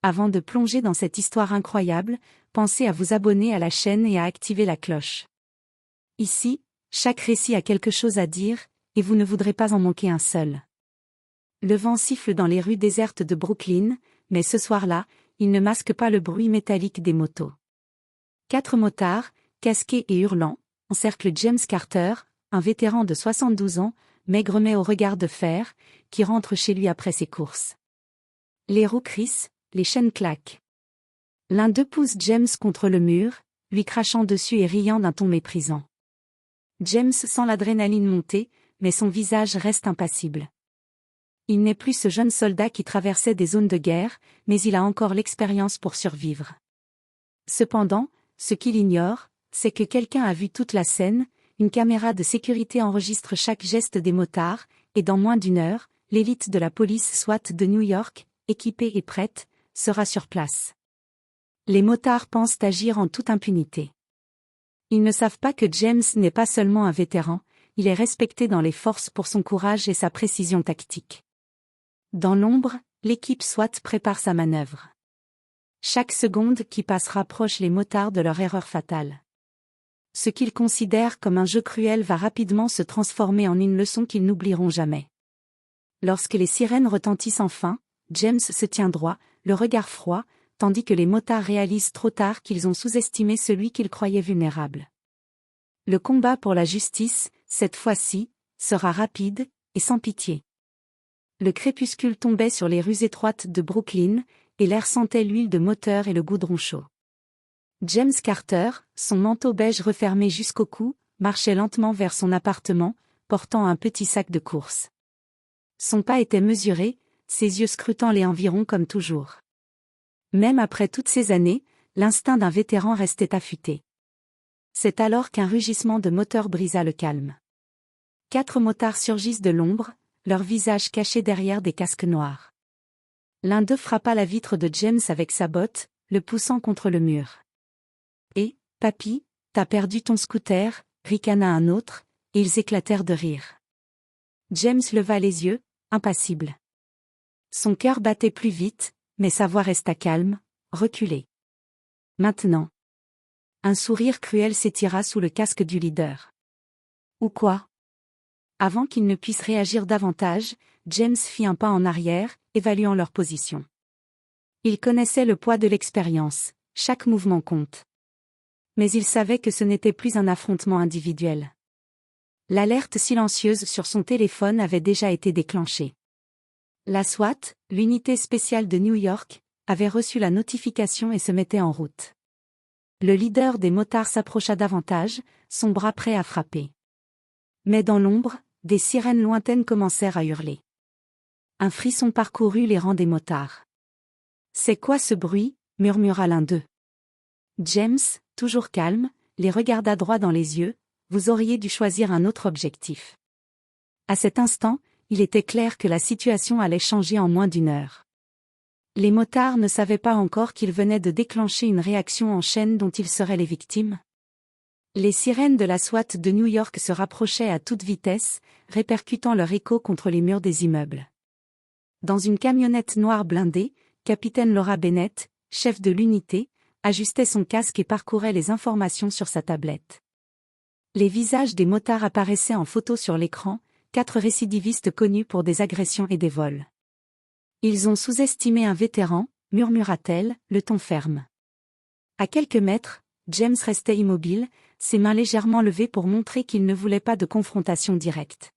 Avant de plonger dans cette histoire incroyable, pensez à vous abonner à la chaîne et à activer la cloche. Ici, chaque récit a quelque chose à dire, et vous ne voudrez pas en manquer un seul. Le vent siffle dans les rues désertes de Brooklyn, mais ce soir-là, il ne masque pas le bruit métallique des motos. 4 motards, casqués et hurlants, encerclent James Carter, un vétéran de 72 ans, maigre mais au regard de fer, qui rentre chez lui après ses courses. Les roues crissent, les chaînes claquent. L'un d'eux pousse James contre le mur, lui crachant dessus et riant d'un ton méprisant. James sent l'adrénaline monter, mais son visage reste impassible. Il n'est plus ce jeune soldat qui traversait des zones de guerre, mais il a encore l'expérience pour survivre. Cependant, ce qu'il ignore, c'est que quelqu'un a vu toute la scène, une caméra de sécurité enregistre chaque geste des motards, et dans moins d'une heure, l'élite de la police SWAT de New York, équipée et prête, sera sur place. Les motards pensent agir en toute impunité. Ils ne savent pas que James n'est pas seulement un vétéran, il est respecté dans les forces pour son courage et sa précision tactique. Dans l'ombre, l'équipe SWAT prépare sa manœuvre. Chaque seconde qui passe rapproche les motards de leur erreur fatale. Ce qu'ils considèrent comme un jeu cruel va rapidement se transformer en une leçon qu'ils n'oublieront jamais. Lorsque les sirènes retentissent enfin, James se tient droit, le regard froid, tandis que les motards réalisent trop tard qu'ils ont sous-estimé celui qu'ils croyaient vulnérable. Le combat pour la justice, cette fois-ci, sera rapide et sans pitié. Le crépuscule tombait sur les rues étroites de Brooklyn, et l'air sentait l'huile de moteur et le goudron chaud. James Carter, son manteau beige refermé jusqu'au cou, marchait lentement vers son appartement, portant un petit sac de course. Son pas était mesuré, ses yeux scrutant les environs comme toujours. Même après toutes ces années, l'instinct d'un vétéran restait affûté. C'est alors qu'un rugissement de moteur brisa le calme. 4 motards surgissent de l'ombre, leurs visages cachés derrière des casques noirs. L'un d'eux frappa la vitre de James avec sa botte, le poussant contre le mur. « Et, papy, t'as perdu ton scooter » ricana un autre, et ils éclatèrent de rire. James leva les yeux, impassible. Son cœur battait plus vite, mais sa voix resta calme, reculée. Maintenant. Un sourire cruel s'étira sous le casque du leader. Ou quoi? Avant qu'il ne puisse réagir davantage, James fit un pas en arrière, évaluant leur position. Il connaissait le poids de l'expérience, chaque mouvement compte. Mais il savait que ce n'était plus un affrontement individuel. L'alerte silencieuse sur son téléphone avait déjà été déclenchée. La SWAT, l'unité spéciale de New York, avait reçu la notification et se mettait en route. Le leader des motards s'approcha davantage, son bras prêt à frapper. Mais dans l'ombre, des sirènes lointaines commencèrent à hurler. Un frisson parcourut les rangs des motards. « C'est quoi ce bruit » murmura l'un d'eux. James, toujours calme, les regarda droit dans les yeux. « Vous auriez dû choisir un autre objectif. » À cet instant, il était clair que la situation allait changer en moins d'une heure. Les motards ne savaient pas encore qu'ils venaient de déclencher une réaction en chaîne dont ils seraient les victimes. Les sirènes de la SWAT de New York se rapprochaient à toute vitesse, répercutant leur écho contre les murs des immeubles. Dans une camionnette noire blindée, capitaine Laura Bennett, chef de l'unité, ajustait son casque et parcourait les informations sur sa tablette. Les visages des motards apparaissaient en photo sur l'écran, 4 récidivistes connus pour des agressions et des vols. Ils ont sous-estimé un vétéran, murmura-t-elle, le ton ferme. À quelques mètres, James restait immobile, ses mains légèrement levées pour montrer qu'il ne voulait pas de confrontation directe.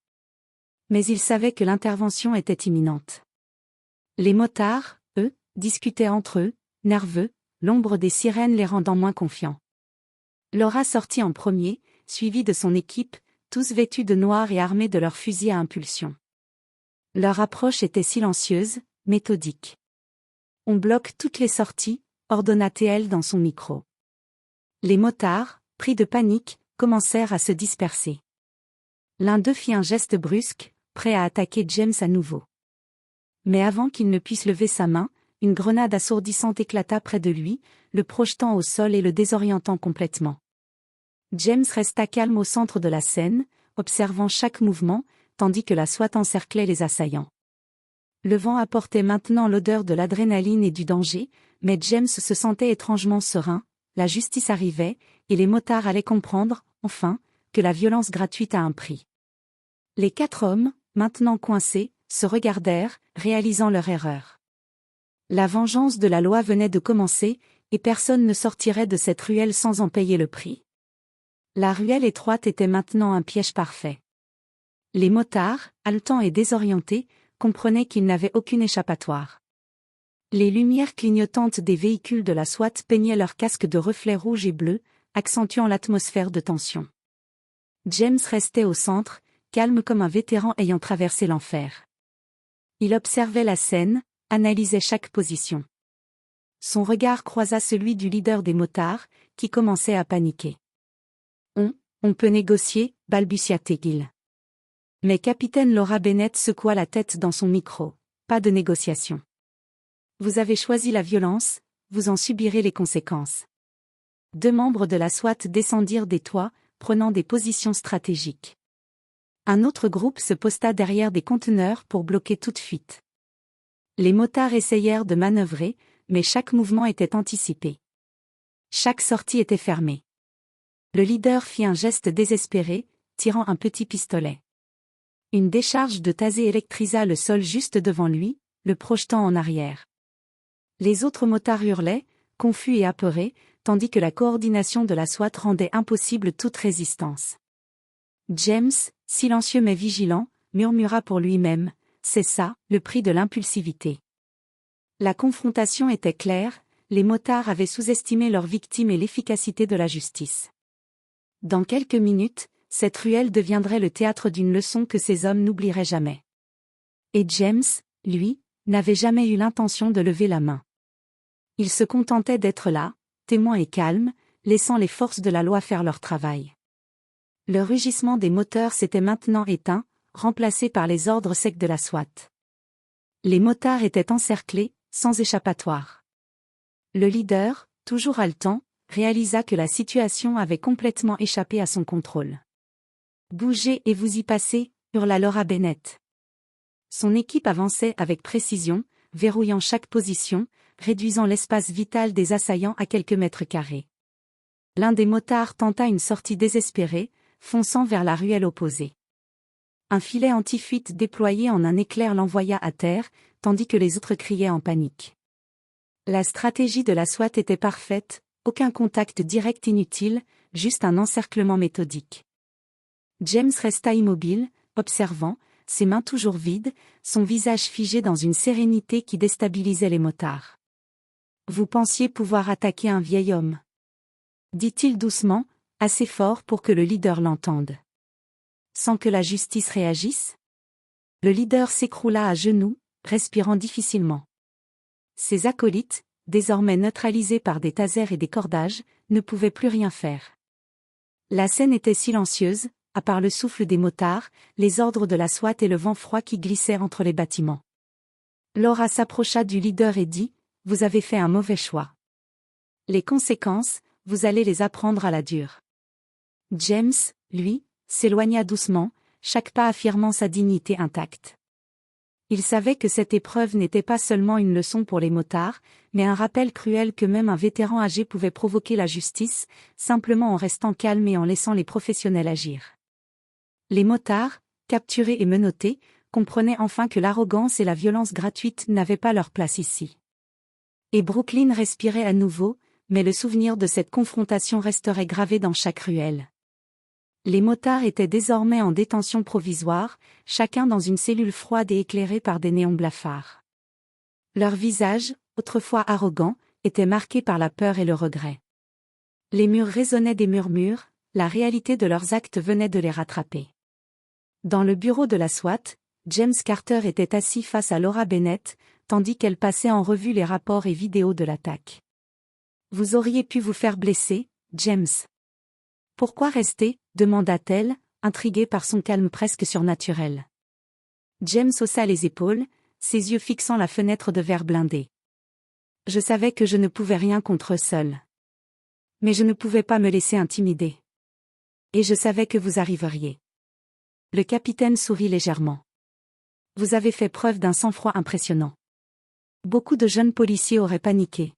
Mais il savait que l'intervention était imminente. Les motards, eux, discutaient entre eux, nerveux, l'ombre des sirènes les rendant moins confiants. Laura sortit en premier, suivie de son équipe, tous vêtus de noir et armés de leurs fusils à impulsion. Leur approche était silencieuse, méthodique. « On bloque toutes les sorties », ordonna-t-elle dans son micro. Les motards, pris de panique, commencèrent à se disperser. L'un d'eux fit un geste brusque, prêt à attaquer James à nouveau. Mais avant qu'il ne puisse lever sa main, une grenade assourdissante éclata près de lui, le projetant au sol et le désorientant complètement. James resta calme au centre de la scène, observant chaque mouvement, tandis que la SWAT encerclait les assaillants. Le vent apportait maintenant l'odeur de l'adrénaline et du danger, mais James se sentait étrangement serein, la justice arrivait, et les motards allaient comprendre, enfin, que la violence gratuite a un prix. Les 4 hommes, maintenant coincés, se regardèrent, réalisant leur erreur. La vengeance de la loi venait de commencer, et personne ne sortirait de cette ruelle sans en payer le prix. La ruelle étroite était maintenant un piège parfait. Les motards, haletants et désorientés, comprenaient qu'ils n'avaient aucune échappatoire. Les lumières clignotantes des véhicules de la SWAT peignaient leurs casques de reflets rouges et bleus, accentuant l'atmosphère de tension. James restait au centre, calme comme un vétéran ayant traversé l'enfer. Il observait la scène, analysait chaque position. Son regard croisa celui du leader des motards, qui commençait à paniquer. On peut négocier, balbutia-t-il. Mais capitaine Laura Bennett secoua la tête dans son micro. Pas de négociation. Vous avez choisi la violence, vous en subirez les conséquences. 2 membres de la SWAT descendirent des toits, prenant des positions stratégiques. Un autre groupe se posta derrière des conteneurs pour bloquer toute fuite. Les motards essayèrent de manœuvrer, mais chaque mouvement était anticipé. Chaque sortie était fermée. Le leader fit un geste désespéré, tirant un petit pistolet. Une décharge de taser électrisa le sol juste devant lui, le projetant en arrière. Les autres motards hurlaient, confus et apeurés, tandis que la coordination de la SWAT rendait impossible toute résistance. James, silencieux mais vigilant, murmura pour lui-même, « C'est ça, le prix de l'impulsivité. » La confrontation était claire, les motards avaient sous-estimé leurs victimes et l'efficacité de la justice. Dans quelques minutes, cette ruelle deviendrait le théâtre d'une leçon que ces hommes n'oublieraient jamais. Et James, lui, n'avait jamais eu l'intention de lever la main. Il se contentait d'être là, témoin et calme, laissant les forces de la loi faire leur travail. Le rugissement des moteurs s'était maintenant éteint, remplacé par les ordres secs de la SWAT. Les motards étaient encerclés, sans échappatoire. Le leader, toujours haletant, réalisa que la situation avait complètement échappé à son contrôle. « Bougez et vous y passez » hurla Laura Bennett. Son équipe avançait avec précision, verrouillant chaque position, réduisant l'espace vital des assaillants à quelques mètres carrés. L'un des motards tenta une sortie désespérée, fonçant vers la ruelle opposée. Un filet anti-fuite déployé en un éclair l'envoya à terre, tandis que les autres criaient en panique. La stratégie de la SWAT était parfaite, aucun contact direct inutile, juste un encerclement méthodique. James resta immobile, observant, ses mains toujours vides, son visage figé dans une sérénité qui déstabilisait les motards. « Vous pensiez pouvoir attaquer un vieil homme » dit-il doucement, assez fort pour que le leader l'entende. Sans que la justice réagisse? Le leader s'écroula à genoux, respirant difficilement. Ses acolytes, désormais neutralisés par des tasers et des cordages, ne pouvaient plus rien faire. La scène était silencieuse, à part le souffle des motards, les ordres de la SWAT et le vent froid qui glissait entre les bâtiments. Laura s'approcha du leader et dit, « Vous avez fait un mauvais choix. Les conséquences, vous allez les apprendre à la dure. » James, lui, s'éloigna doucement, chaque pas affirmant sa dignité intacte. Il savait que cette épreuve n'était pas seulement une leçon pour les motards, mais un rappel cruel que même un vétéran âgé pouvait provoquer la justice, simplement en restant calme et en laissant les professionnels agir. Les motards, capturés et menottés, comprenaient enfin que l'arrogance et la violence gratuite n'avaient pas leur place ici. Et Brooklyn respirait à nouveau, mais le souvenir de cette confrontation resterait gravé dans chaque ruelle. Les motards étaient désormais en détention provisoire, chacun dans une cellule froide et éclairée par des néons blafards. Leurs visages, autrefois arrogants, étaient marqués par la peur et le regret. Les murs résonnaient des murmures, la réalité de leurs actes venait de les rattraper. Dans le bureau de la SWAT, James Carter était assis face à Laura Bennett, tandis qu'elle passait en revue les rapports et vidéos de l'attaque. « Vous auriez pu vous faire blesser, James. » « Pourquoi rester ?» demanda-t-elle, intriguée par son calme presque surnaturel. James haussa les épaules, ses yeux fixant la fenêtre de verre blindé. « Je savais que je ne pouvais rien contre eux seul. Mais je ne pouvais pas me laisser intimider. Et je savais que vous arriveriez. » Le capitaine sourit légèrement. Vous avez fait preuve d'un sang-froid impressionnant. Beaucoup de jeunes policiers auraient paniqué.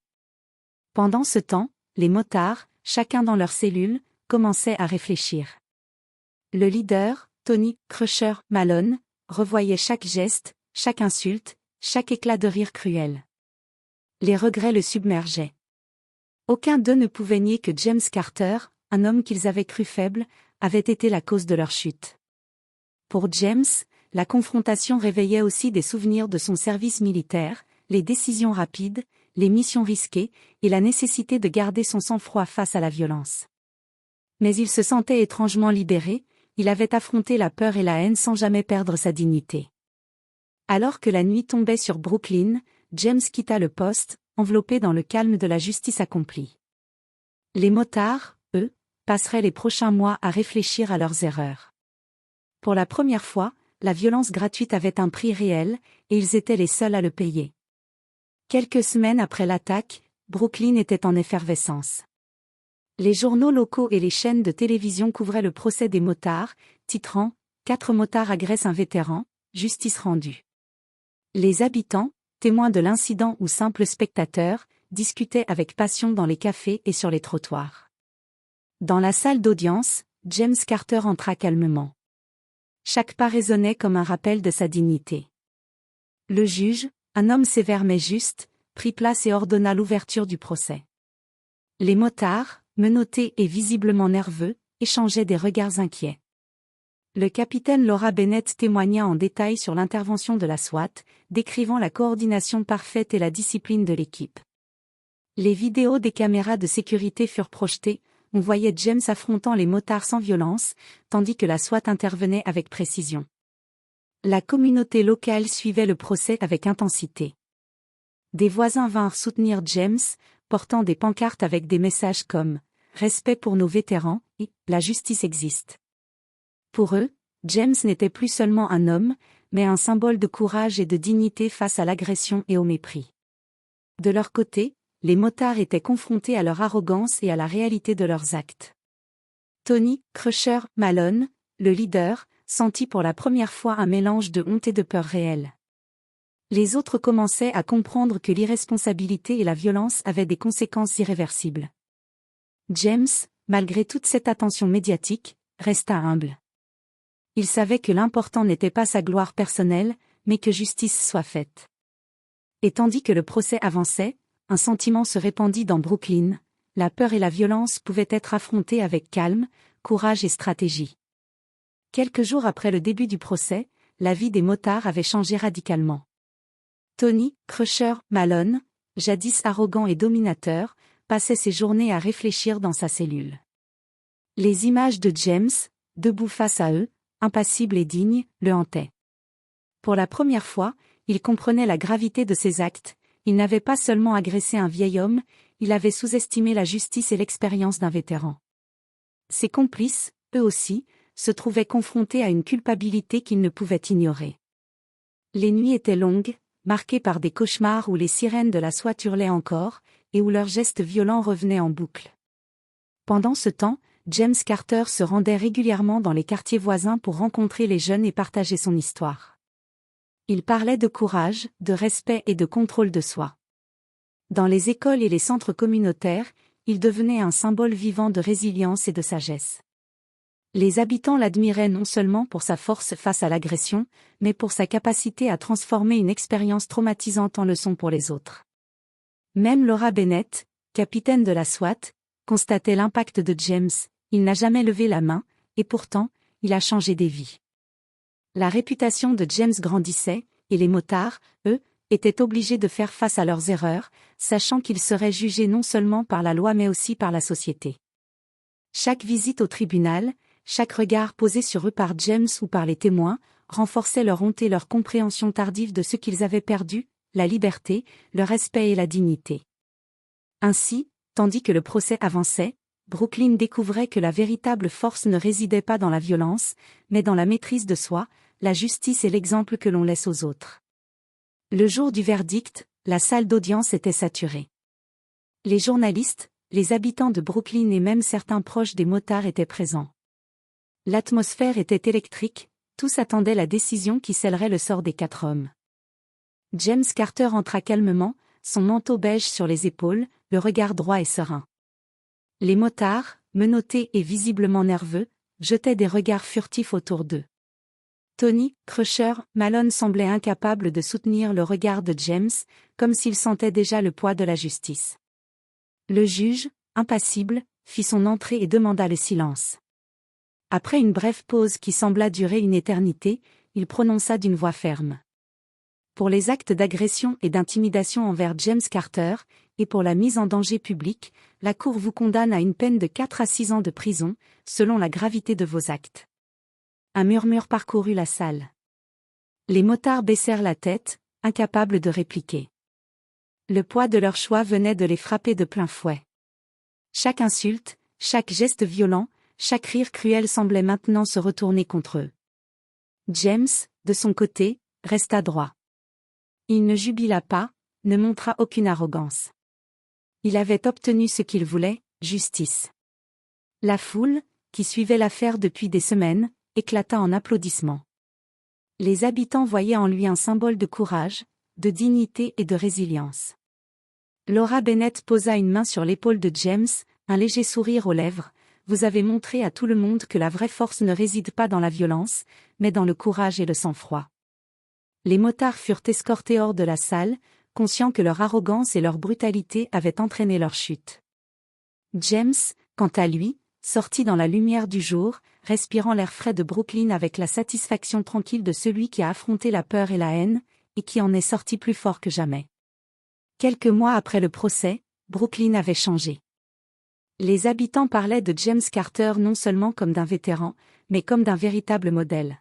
Pendant ce temps, les motards, chacun dans leur cellule, commençaient à réfléchir. Le leader, Tony Crusher Malone, revoyait chaque geste, chaque insulte, chaque éclat de rire cruel. Les regrets le submergeaient. Aucun d'eux ne pouvait nier que James Carter, un homme qu'ils avaient cru faible, avait été la cause de leur chute. Pour James, la confrontation réveillait aussi des souvenirs de son service militaire, les décisions rapides, les missions risquées, et la nécessité de garder son sang-froid face à la violence. Mais il se sentait étrangement libéré, il avait affronté la peur et la haine sans jamais perdre sa dignité. Alors que la nuit tombait sur Brooklyn, James quitta le poste, enveloppé dans le calme de la justice accomplie. Les motards, eux, passeraient les prochains mois à réfléchir à leurs erreurs. Pour la première fois, la violence gratuite avait un prix réel, et ils étaient les seuls à le payer. Quelques semaines après l'attaque, Brooklyn était en effervescence. Les journaux locaux et les chaînes de télévision couvraient le procès des motards, titrant « 4 motards agressent un vétéran, justice rendue ». Les habitants, témoins de l'incident ou simples spectateurs, discutaient avec passion dans les cafés et sur les trottoirs. Dans la salle d'audience, James Carter entra calmement. Chaque pas résonnait comme un rappel de sa dignité. Le juge, un homme sévère mais juste, prit place et ordonna l'ouverture du procès. Les motards, menottés et visiblement nerveux, échangeaient des regards inquiets. Le capitaine Laura Bennett témoigna en détail sur l'intervention de la SWAT, décrivant la coordination parfaite et la discipline de l'équipe. Les vidéos des caméras de sécurité furent projetées, on voyait James affrontant les motards sans violence, tandis que la SWAT intervenait avec précision. La communauté locale suivait le procès avec intensité. Des voisins vinrent soutenir James, portant des pancartes avec des messages comme « Respect pour nos vétérans » et « La justice existe ». Pour eux, James n'était plus seulement un homme, mais un symbole de courage et de dignité face à l'agression et au mépris. De leur côté, les motards étaient confrontés à leur arrogance et à la réalité de leurs actes. Tony Crusher Malone, le leader, sentit pour la première fois un mélange de honte et de peur réelle. Les autres commençaient à comprendre que l'irresponsabilité et la violence avaient des conséquences irréversibles. James, malgré toute cette attention médiatique, resta humble. Il savait que l'important n'était pas sa gloire personnelle, mais que justice soit faite. Et tandis que le procès avançait, un sentiment se répandit dans Brooklyn, la peur et la violence pouvaient être affrontées avec calme, courage et stratégie. Quelques jours après le début du procès, la vie des motards avait changé radicalement. Tony Crusher Malone, jadis arrogant et dominateur, passait ses journées à réfléchir dans sa cellule. Les images de James, debout face à eux, impassible et digne, le hantaient. Pour la première fois, il comprenait la gravité de ses actes. Il n'avait pas seulement agressé un vieil homme, il avait sous-estimé la justice et l'expérience d'un vétéran. Ses complices, eux aussi, se trouvaient confrontés à une culpabilité qu'ils ne pouvaient ignorer. Les nuits étaient longues, marquées par des cauchemars où les sirènes de la SWAT hurlaient encore, et où leurs gestes violents revenaient en boucle. Pendant ce temps, James Carter se rendait régulièrement dans les quartiers voisins pour rencontrer les jeunes et partager son histoire. Il parlait de courage, de respect et de contrôle de soi. Dans les écoles et les centres communautaires, il devenait un symbole vivant de résilience et de sagesse. Les habitants l'admiraient non seulement pour sa force face à l'agression, mais pour sa capacité à transformer une expérience traumatisante en leçon pour les autres. Même Laura Bennett, capitaine de la SWAT, constatait l'impact de James. Il n'a jamais levé la main, et pourtant, il a changé des vies. La réputation de James grandissait, et les motards, eux, étaient obligés de faire face à leurs erreurs, sachant qu'ils seraient jugés non seulement par la loi mais aussi par la société. Chaque visite au tribunal, chaque regard posé sur eux par James ou par les témoins, renforçait leur honte et leur compréhension tardive de ce qu'ils avaient perdu, la liberté, le respect et la dignité. Ainsi, tandis que le procès avançait, Brooklyn découvrait que la véritable force ne résidait pas dans la violence, mais dans la maîtrise de soi, la justice et l'exemple que l'on laisse aux autres. Le jour du verdict, la salle d'audience était saturée. Les journalistes, les habitants de Brooklyn et même certains proches des motards étaient présents. L'atmosphère était électrique, Tous attendaient la décision qui scellerait le sort des 4 hommes. James Carter entra calmement, son manteau beige sur les épaules, le regard droit et serein. Les motards, menottés et visiblement nerveux, jetaient des regards furtifs autour d'eux. Tony, Crusher, Malone semblaient incapables de soutenir le regard de James, comme s'ils sentaient déjà le poids de la justice. Le juge, impassible, fit son entrée et demanda le silence. Après une brève pause qui sembla durer une éternité, il prononça d'une voix ferme. Pour les actes d'agression et d'intimidation envers James Carter, et pour la mise en danger public, la Cour vous condamne à une peine de 4 à 6 ans de prison, selon la gravité de vos actes. Un murmure parcourut la salle. Les motards baissèrent la tête, incapables de répliquer. Le poids de leur choix venait de les frapper de plein fouet. Chaque insulte, chaque geste violent, chaque rire cruel semblait maintenant se retourner contre eux. James, de son côté, resta droit. Il ne jubila pas, ne montra aucune arrogance. Il avait obtenu ce qu'il voulait, justice. La foule, qui suivait l'affaire depuis des semaines, éclata en applaudissements. Les habitants voyaient en lui un symbole de courage, de dignité et de résilience. Laura Bennett posa une main sur l'épaule de James, un léger sourire aux lèvres. Vous avez montré à tout le monde que la vraie force ne réside pas dans la violence, mais dans le courage et le sang-froid. Les motards furent escortés hors de la salle, conscients que leur arrogance et leur brutalité avaient entraîné leur chute. James, quant à lui, sortit dans la lumière du jour, respirant l'air frais de Brooklyn avec la satisfaction tranquille de celui qui a affronté la peur et la haine, et qui en est sorti plus fort que jamais. Quelques mois après le procès, Brooklyn avait changé. Les habitants parlaient de James Carter non seulement comme d'un vétéran, mais comme d'un véritable modèle.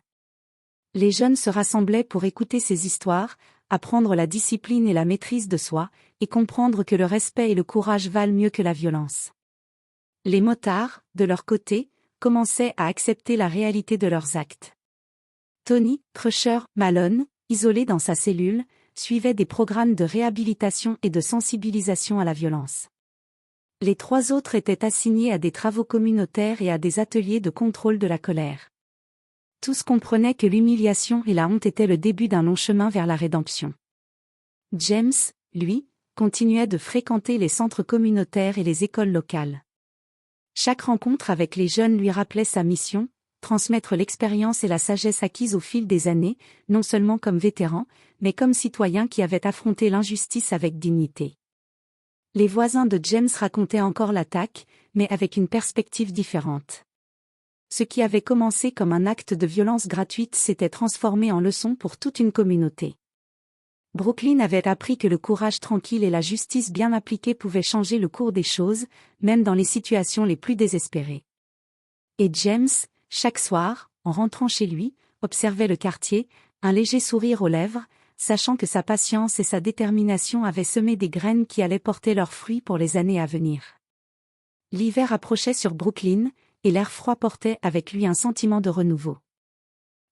Les jeunes se rassemblaient pour écouter ses histoires, apprendre la discipline et la maîtrise de soi, et comprendre que le respect et le courage valent mieux que la violence. Les motards, de leur côté, commençaient à accepter la réalité de leurs actes. Tony, Crusher, Malone, isolé dans sa cellule, suivait des programmes de réhabilitation et de sensibilisation à la violence. Les 3 autres étaient assignés à des travaux communautaires et à des ateliers de contrôle de la colère. Tous comprenaient que l'humiliation et la honte étaient le début d'un long chemin vers la rédemption. James, lui, continuait de fréquenter les centres communautaires et les écoles locales. Chaque rencontre avec les jeunes lui rappelait sa mission, transmettre l'expérience et la sagesse acquise au fil des années, non seulement comme vétéran, mais comme citoyen qui avait affronté l'injustice avec dignité. Les voisins de James racontaient encore l'attaque, mais avec une perspective différente. Ce qui avait commencé comme un acte de violence gratuite s'était transformé en leçon pour toute une communauté. Brooklyn avait appris que le courage tranquille et la justice bien appliquée pouvaient changer le cours des choses, même dans les situations les plus désespérées. Et James, chaque soir, en rentrant chez lui, observait le quartier, un léger sourire aux lèvres, sachant que sa patience et sa détermination avaient semé des graines qui allaient porter leurs fruits pour les années à venir. L'hiver approchait sur Brooklyn, et l'air froid portait avec lui un sentiment de renouveau.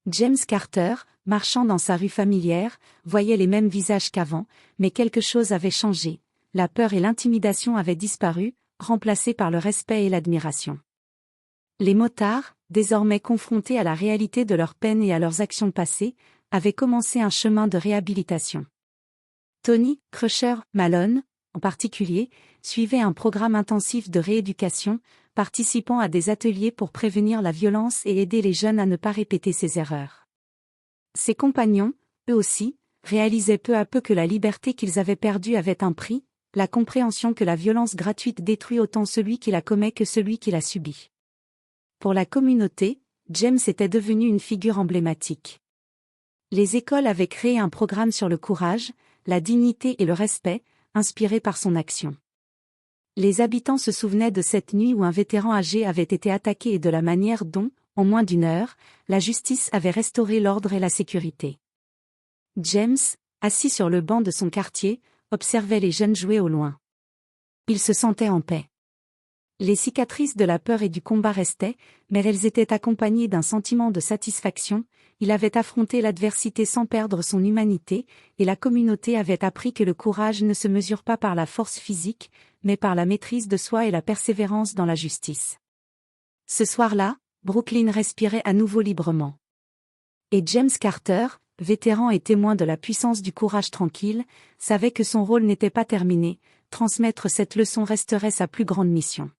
James Carter, marchant dans sa rue familière, voyait les mêmes visages qu'avant, mais quelque chose avait changé, la peur et l'intimidation avaient disparu, remplacées par le respect et l'admiration. Les motards, désormais confrontés à la réalité de leurs peines et à leurs actions passées, avaient commencé un chemin de réhabilitation. Tony, Crusher, Malone, en particulier, suivaient un programme intensif de rééducation, participant à des ateliers pour prévenir la violence et aider les jeunes à ne pas répéter ses erreurs. Ses compagnons, eux aussi, réalisaient peu à peu que la liberté qu'ils avaient perdue avait un prix, la compréhension que la violence gratuite détruit autant celui qui la commet que celui qui la subit. Pour la communauté, James était devenu une figure emblématique. Les écoles avaient créé un programme sur le courage, la dignité et le respect, inspiré par son action. Les habitants se souvenaient de cette nuit où un vétéran âgé avait été attaqué et de la manière dont, en moins d'une heure, la justice avait restauré l'ordre et la sécurité. James, assis sur le banc de son quartier, observait les jeunes jouer au loin. Il se sentait en paix. Les cicatrices de la peur et du combat restaient, mais elles étaient accompagnées d'un sentiment de satisfaction. Il avait affronté l'adversité sans perdre son humanité, et la communauté avait appris que le courage ne se mesure pas par la force physique, mais par la maîtrise de soi et la persévérance dans la justice. Ce soir-là, Brooklyn respirait à nouveau librement. Et James Carter, vétéran et témoin de la puissance du courage tranquille, savait que son rôle n'était pas terminé, transmettre cette leçon resterait sa plus grande mission.